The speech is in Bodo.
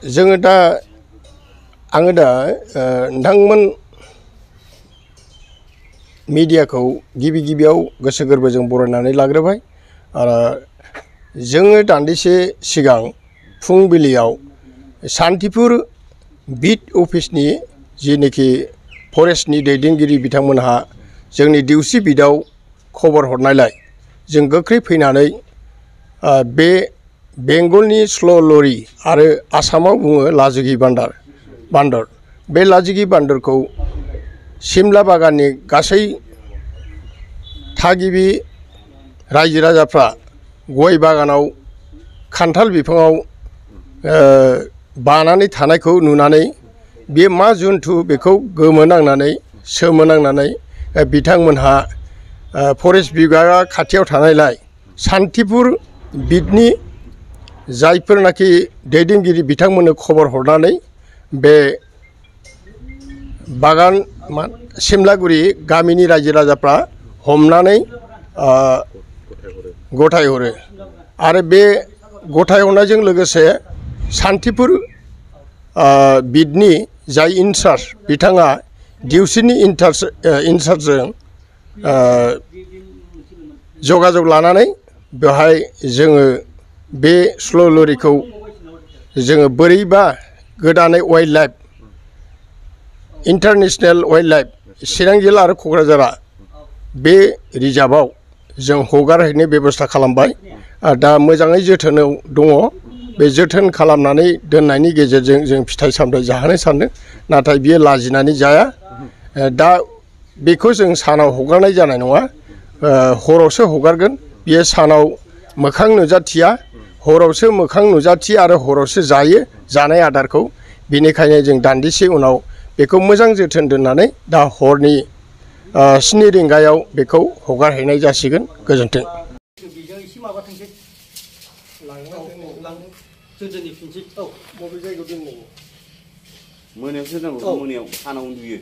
जोङो दा आङो दा नोंथांमोन मिडियाखौ गिबियाव गोसो गोरबोजों बरायनानै लाग्रोबाय आरो जोङो दान्दिसे सिगां फुंबिलियाव सान्तिपुर बिट अफिसनि जिनेखि फरेस्टनि दैदेनगिरि बिथांमोनहा जोंनि डिउसि बिटआव खबर हरनायलाय जों गोख्रै फैनानै बे बेंगलनि स्ल' लरि आरो आसामाव बुङो लाजिगि बान्दर बे लाजिगि बान्दरखौ सिमला बागाननि गासै थागिबि रायजो राजाफ्रा गय बागानाव खान्थाल बिफाङाव बानानै थानायखौ नुनानै बे मा जुन्थु बेखौ गोमोनांनानै सोमोनांनानै बिथांमोनहा फरेस्ट बिभागा खाथियाव थानायलाय सान्तिपुर बिटनि जायफोरनाखि दैदेनगिरि बिथांमोननो खबर हरनानै बे बागान सिमलागुरि गामिनि रायजो राजाफ्रा हमनानै गथायहरो आरो बे गथायहरनायजों लोगोसे सान्तिपुर बिटनि जाय इनचार्ज बिथाङा डिउसिनि इनचार्जजों जगाजग लानानै बेवहाय जोङो बे स्ल' लरिखौ जोङो बोरैबा गोदानै wild life international wild life Chirang जिल्ला आरो क'क्राझारा बे रिजार्भआव जों हगारहैनो बेबस्था खालामबाय दा मोजाङै जोथोनाव दङ बे जोथोन खालामनानै दोननायनि गेजेरजों जों फिथाइ सामथाइ जाहोनो सानदों नाथाय बियो लाजिनानै जाया दा बेखौ जों सानाव हगारनाय जानाय नङा हरावसो हगारगोन बियो सानाव मोखां नुजाथिया हरावसो मोखां नुजाथियो आरो हरावसो जायो जानाय आदारखौ बेनिखायनो जों दान्दिसे उनाव बेखौ मोजां जोथोन दोननानै दा हरनि 7 रिंगायाव बेखौ हगारहैनाय जासिगोन गोजोन्थों। मोनायावसो नांगौ मोनायाव सानाव उन्दुयो।